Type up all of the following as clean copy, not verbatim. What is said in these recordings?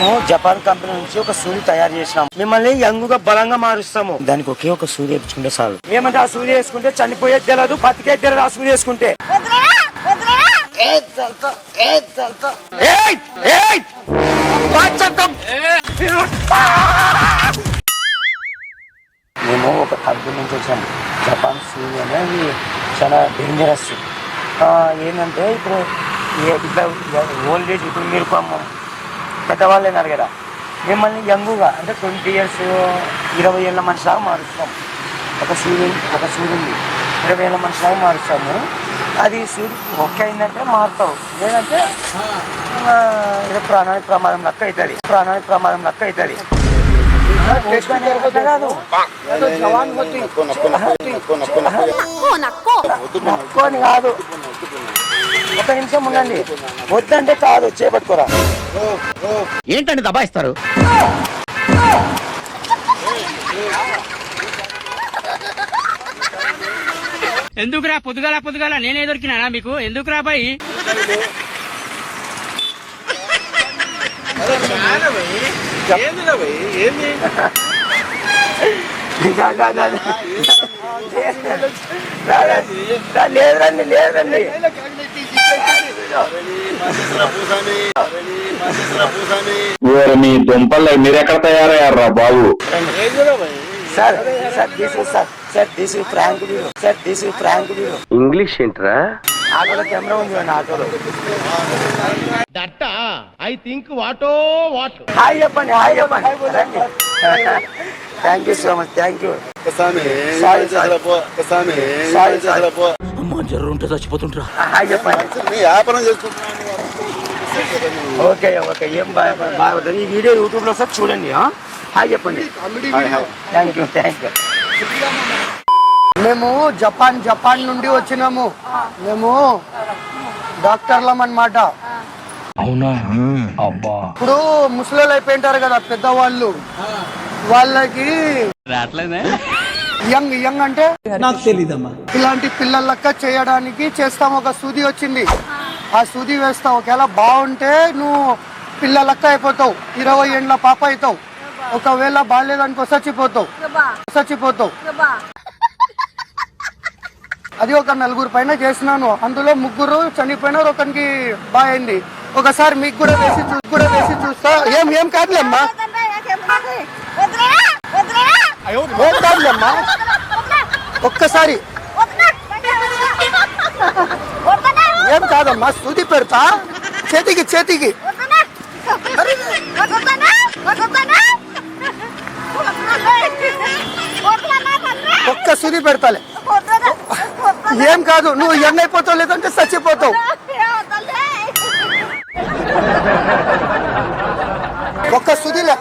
మేము Japan company నుంచి ఒక సూది తయారు చేసినాం. మిమ్మల్ని యంగుగా బలంగా మారుస్తాము. దానికి ఒకే ఒక సూది వేసుకుంటే చాలు. ఏమంటే ఆ సూది వేసుకుంటే చనిపోయేది తెలియదు, బతికేది తెలియదు. ఆ సూది వేసుకుంటే మేము ఒక కంపెనీ నుంచి వచ్చాము. జపాన్ సూది అనేది చాలా డేంజరస్. ఏంటంటే ఇప్పుడు ఇట్లా ఓల్డ్ ఏజ్, ఇప్పుడు మీరు పెద్దవాళ్ళు అయినారు కదా, మిమ్మల్ని యంగుగా అంటే 20 years 20 ఏళ్ళ మనిషిలాగా మారుస్తాం. ఒక సూది 20 ఏళ్ళ మనిషిలాగా మారుస్తాము. అది సూది ఒక్క అయిందంటే మారుతావు, లేదంటే ప్రాణానికి ప్రమాదం లెక్క అవుతుంది. కాదు నక్కుని కాదు, ఒక నిమిషం ఉండండి. వద్దంటే కాదు, చేపట్టుకోరా. ఏంటండి దబాయిస్తారు? ఎందుకురా పొద్దుగాల నేనే దొరికినానా మీకు? ఎందుకురా బాయ్? లేదండి మీ దుంపల్లో మీరెక్కడ తయారయ్యారా బాబు? Sir this is prank video. English ఏంట్రా? ఆటోలో కెమెరా ఉంది, ఆటోలో. ఐ థింక్ వాటో వాట్. హాయ్ చెప్పండి. Thank you so much. Thank you. ఉంటే చచ్చిపోతుంటా. హాయ్ చెప్పండి. ఓకే ఏం బాగుంటుంది ఈ వీడియో. యూట్యూబ్ లో సార్ చూడండి. హాయ్ చెప్పండి. Thank you. మేము జపాన్ నుండి వచ్చినాము. మేము డాక్టర్లం అన్నమాట. అవునా? అబ్బా. ఇప్పుడు ముసలోళ్ళు అయిపోయింటారు కదా పెద్దవాళ్ళు, వాళ్ళకి యంగ్ అంటే నాకు తెలీదమ్మా. ఇలాంటి పిల్లల లెక్క చేయడానికి చేస్తాం. ఒక సూది వచ్చింది, ఆ సూది వేస్తావు. ఒకవేళ బాగుంటే నువ్వు పిల్లల లెక్క అయిపోతావు, 20 ఏళ్ళ పాప అవుతావు. ఒకవేళ బాగాలేదనుకో చచ్చిపోతావు. అది ఒక 4 పైన చేసినాను. అందులో 3 చనిపోయినారు, ఒకరికి బాగైంది. ఒకసారి మీకు కూడా వేసి చూస్తా. ఏం కాదులేమ్మా, ఏం కాదులేమ్మా. ఒక్కసారి ఏం కాదమ్మా, సూది పెడతా చేతికి. ఒక్క సూది పెడతాలే, ఏం కాదు. నువ్వు అయిపోతావు, లేదంటే చచ్చిపోతావు. ఒక్క సూదిలే.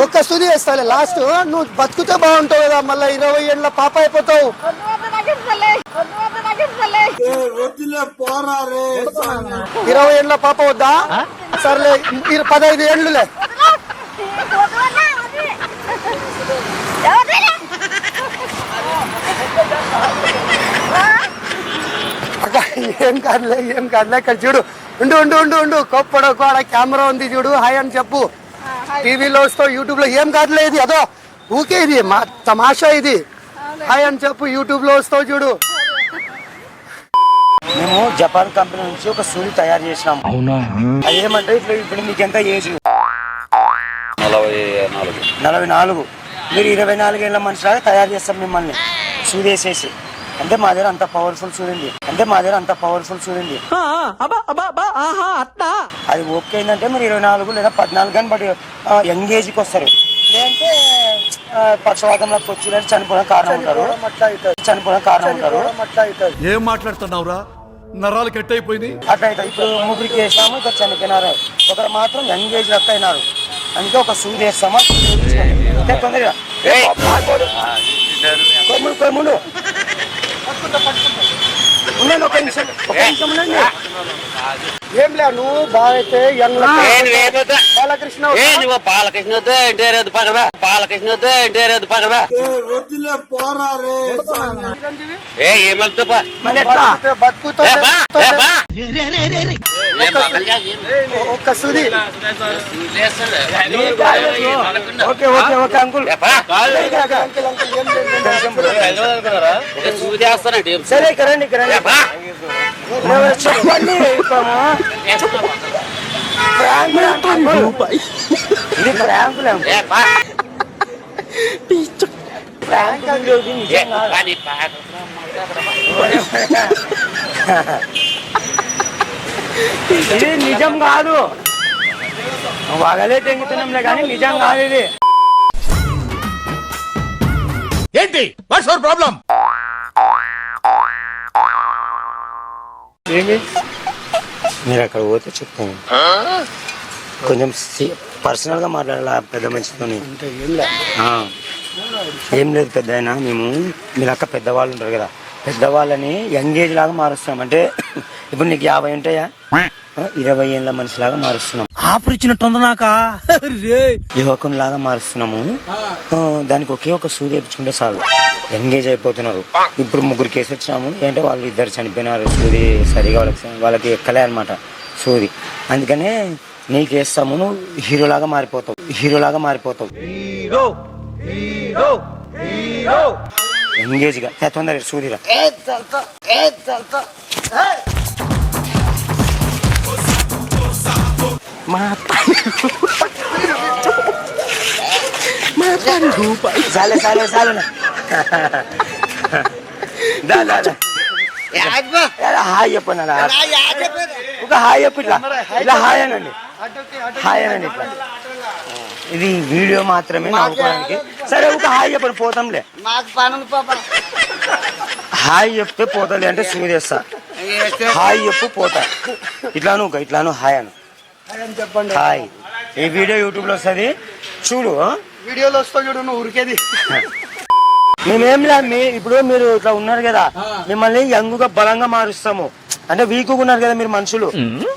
ఒక్క సూది వేస్తాలే లాస్ట్. నువ్వు బతుకుతే బాగుంటావు కదా, మళ్ళీ 20 ఏళ్ళ పాప అయిపోతావు. 20 ఏళ్ళ పాప వద్దా? సర్లే 15 ఏళ్ళులే. ఏం కాదులే. ఇక్కడ చూడు, ఉండు కొప్పడకు ఆడ కెమెరా ఉంది చూడు. హాయ్ అని చెప్పు. టీవీలో వస్తావు, యూట్యూబ్ లో. ఏం కాదులే, ఇది అదో ఊకే, ఇది తమాషా. ఇది హాయ్ అని చెప్పు, యూట్యూబ్ లో వస్తావు చూడు. మేము జపాన్ కంపెనీ నుంచి ఒక సూది తయారు చేసినాం. అవునా? అదేమంటే ఇప్పుడు మీకు ఎంత ఏజ్? 44. మీరు 24 ఏళ్ళ మనిషిలాగా తయారు చేస్తాం మిమ్మల్ని సూది వేసేసి. అంటే మా దగ్గర అంత పవర్ఫుల్ చూడండి. అది ఓకే అయిందంటే మీరు 24 లేదా 14 కానీ బట్ యంగ్ ఏజ్కి వస్తారు. లేదంటే పక్షవాతంలోకి వచ్చి చనిపోవడానికి కారణం ఉంటారు. ఏం మాట్లాడుతున్నావురా? నరాలు కట్ అయిపోయింది. అట్లా ఇప్పుడు 3 వేసాము, ఇక్కడ చనిపోయినారు. ఒకరు మాత్రం యంగ్ ఏజ్ లెక్క అయినారు. అందుకే ఒక సూది వేస్తామా. తొందరగా ఉండండి, ఒక నిమిషం ఉండండి. ఏం లే నువ్వు బాగా అయితే బాలకృష్ణ నువ్వు పాలకృష్ణ ఎంటేరేది పగదా పాలకృష్ణ ఎంటేరేది పగదా ఏమవుతా బతుకుతో ఒక్క సూది ఓకే ఓకే ఓకే అంకుల్ సరే ఇక్కడ రండి ఇక్కడ రండి చెప్పండి ఇది ప్రాంకులు ఇది నిజం కాదు వగలే తెంగుతున్నాంలే కానీ నిజం కాదు ఇది ఏంటి వాట్స్ యువర్ ప్రాబ్లం? మీరు అక్కడ పోతే చెప్తాను కొంచెం పర్సనల్ గా మాట్లాడాలి ఆ పెద్ద మనిషితో ఏం లేదు పెద్ద అయినా మీరు అక్క పెద్దవాళ్ళు ఉంటారు కదా పెద్దవాళ్ళని యంగ్ ఏజ్ లాగా మారుస్తున్నాం అంటే ఇప్పుడు నీకు 50 ఉంటాయా 20 ఏళ్ళ మనిషి లాగా మారుస్తున్నాం ఆఫర్ ఇచ్చినట్టుంది నాకా యువకుని లాగా మారుస్తున్నాము దానికి ఒకే ఒక సూది వేయించుకుంటే చాలు ఎంగేజ్ అయిపోతున్నారు ఇప్పుడు 3 కేసు వచ్చినాము ఏంటంటే వాళ్ళు 2 చనిపోయినారు సూది సరిగా వాళ్ళకి ఎక్కలే అనమాట సూది అందుకనే నీకు వేస్తాము నువ్వు హీరోలాగా మారిపోతావు ఎంగేజ్ గా తొందరగా సూదిరా చాలే హాయ్ చెప్పండి ఒక హాయ్ చెప్పు ఇట్లా హాయ్ అనండి ఇట్లా ఇది వీడియో మాత్రమే నవ్వుకోవడానికి సరే ఒక హాయ్ చెప్పండి పోతాంలే హాయ్ చెప్తే పోతాలే అంటే సూదేస్తా హాయ్ చెప్పు పోతా ఇట్లాను హాయ్ అను చెప్పండి హాయ్ ఈ వీడియో యూట్యూబ్ లో వస్తుంది చూడు వీడియోలో వస్తా చూడు నువ్వు ఉరికేది మేమేంలే ఇప్పుడు మీరు ఇట్లా ఉన్నారు కదా మిమ్మల్ని యంగుగా బలంగా మారుస్తాము అంటే వీకుగా ఉన్నారు కదా మీరు మనుషులు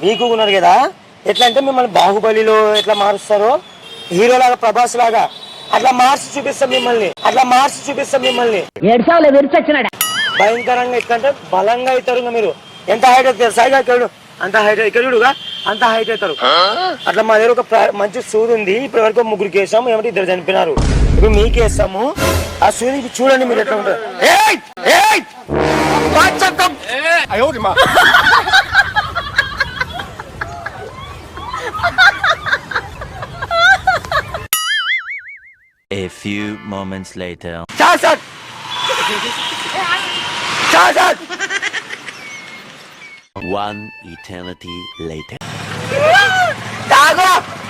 వీకుగా ఉన్నారు కదా ఎట్లా అంటే మిమ్మల్ని బాహుబలిలో ఎట్లా మారుస్తారో హీరో లాగా ప్రభాస్ లాగా అట్లా మార్చి చూపిస్తాం మిమ్మల్ని భయంకరంగా ఎట్లంటే బలంగా అవుతారు మీరు ఎంత హైట్ అవుతారు సాయిగా ఇక్కడ అంత హైట్ ఇక్కడుగా అంత హైట్ అవుతారు అట్లా మా దగ్గర ఒక మంచి సూది ఉంది ఇప్పటి వరకు 3 కేసాము ఏమంటే 2 చనిపోయినారు ఇప్పుడు మీకేస్తాము ఆ సూది చూడండి మీరు ఎట్లా ఉంటారు A few moments later. One eternity later.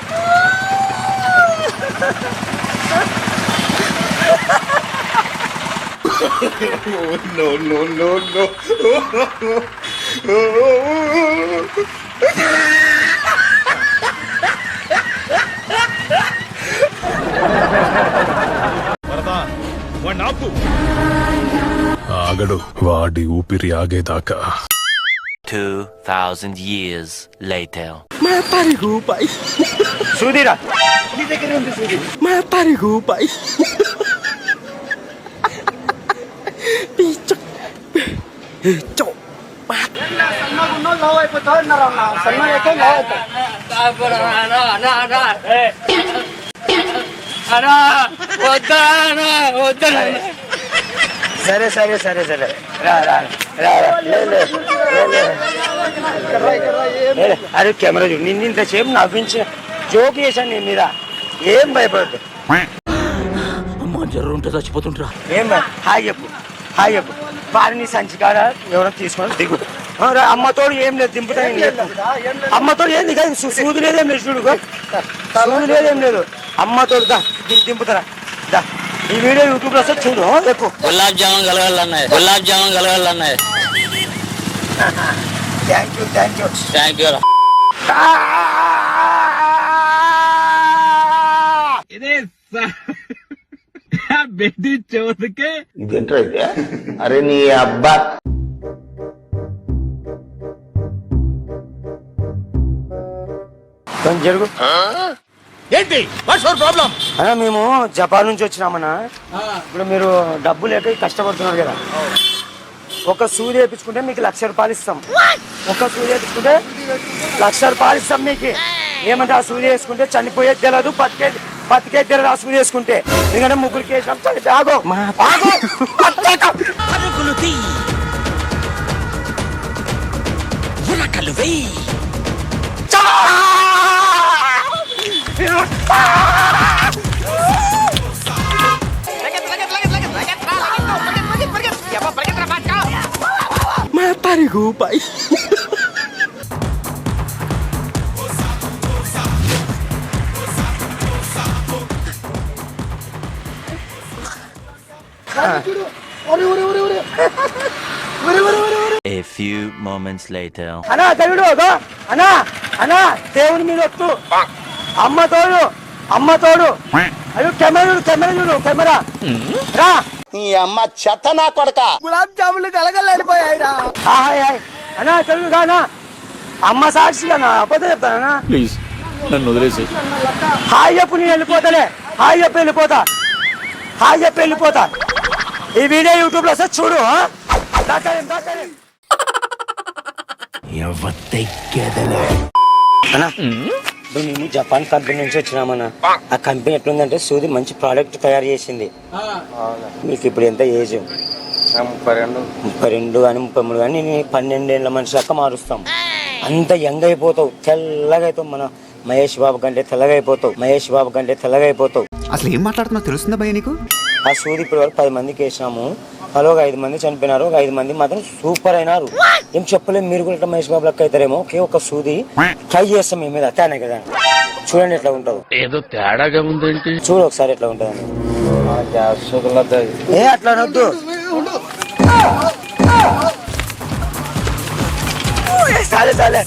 No. ఆగడు వాడి ఊపిరి ఆగేదాకా 2000 years later. సూదిరా నీ దగ్గర ఉంది సూది సరే రా అరే కెమెరా చూడు నిన్ను ఇంతసేపు నవ్వించిన జోక్ చేశాను నేను మీద ఏం భయపడద్దు అమ్మ జ్వరం ఉంటే చచ్చిపోతుంటరా ఏం హాయ్ చెప్పు వారిని సంచి కాడ ఎవరో తీసుకొని దిగు అమ్మతోడు ఏం లేదు దింపుతా అమ్మతోడు ఏంది కాదు సూది లేదేం లేదు చూడు సూది లేదేం లేదు అమ్మతోడు దింపుతారా ఈ వీడియో యూట్యూబ్ లో వస్తే చూడు ఎక్కువ గులాబ్ జామున్ కలగాలన్నాయి థ్యాంక్ యూ ఇదే బెడ్డి చోటుకే ఇదేంటైతే అరే నీ అబ్బా కొంచెం జరుగు. ఏంటి వాట్స్ యువర్ ప్రాబ్లం? అన్నా మేము జపాన్ నుంచి వచ్చినామన్నా. ఇప్పుడు మీరు డబ్బు లేక కష్టపడుతున్నారు కదా, ఒక సూది వేయించుకుంటే మీకు 1,00,000 రూపాయలు ఇస్తాం. ఒక సూది వేయించుకుంటే 1,00,000 రూపాయలు ఇస్తాం మీకు. ఏమంటే ఆ సూది వేసుకుంటే చనిపోయేది తెలియదు, బతికేది తెలియదు. ఆ సూది వేసుకుంటే ఎందుకంటే ముగ్గురికి వేసినాం. ఆగో ఆగో. A few moments later. అన్నా దేవుడు అన్నా అన్నా దేవుని మీద వస్తు అమ్మ తోడు అయ్యో కెమెరా చూడు కెమెరా రా. నీ అమ్మ చెత్త నా కొడక. గులాబ్ జాములు కలగలేడిపోయాయిరా. అన్నా తెలుగు కానా అమ్మ సాక్షిగా నా అబద్ధం చెప్తానా? ప్లీజ్ నన్ను వదిలేసి. హాయ్ చెప్పు, నేను వెళ్ళిపోతాలే. హాయ్ చెప్పి వెళ్ళిపోతా. ఈ వీడియో యూట్యూబ్ లో వస్తే చూడు. అన్నా ఇప్పుడు మేము జపాన్ కంపెనీ నుంచి వచ్చినామన్నా. ఆ కంపెనీ ఎట్లుందంటే సూది మంచి ప్రోడక్ట్ తయారు చేసింది. మీకు ఇప్పుడు ఎంత ఏజ్? 32 కానీ 33 కానీ 12 ఏళ్ళ మనిషి లెక్క మారుస్తాం. అంత యంగ్ అయిపోతావు, తెల్లగా అవుతావు. మన మహేష్ బాబు కంటే తెల్లగా అయిపోతావు. అసలు ఏం మాట్లాడుతున్నా తెలుస్తుందా భయ్య నీకు? ఆ సూది ఇప్పుడు వరకు 10 మందికి వేసినాము. అలా ఒక 5 మంది చనిపోయినారు, ఒక 5 మంది మాత్రం సూపర్ అయినారు. ఏం చెప్పలేము, మీరు కూడా మహేష్ బాబు లెక్క అవుతారేమో. ఒకే ఒక సూది ట్రై చేస్తాం మీ మీద. అతనే కదా, చూడండి ఎట్లా ఉంటుంది. ఏదో తేడాగా ఉందేంటి? చూడు ఒకసారి ఎట్లా ఉంటుంది. ఏ అట్లా అనొద్దు. చాలే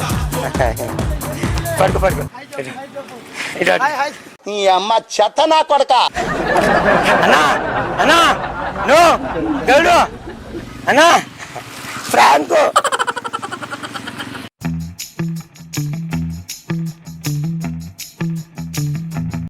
పడుకో నీ అమ్మ చెత్త నా కొడక. అన్నా నో గౌడు అన్నా ఫ్రాంక్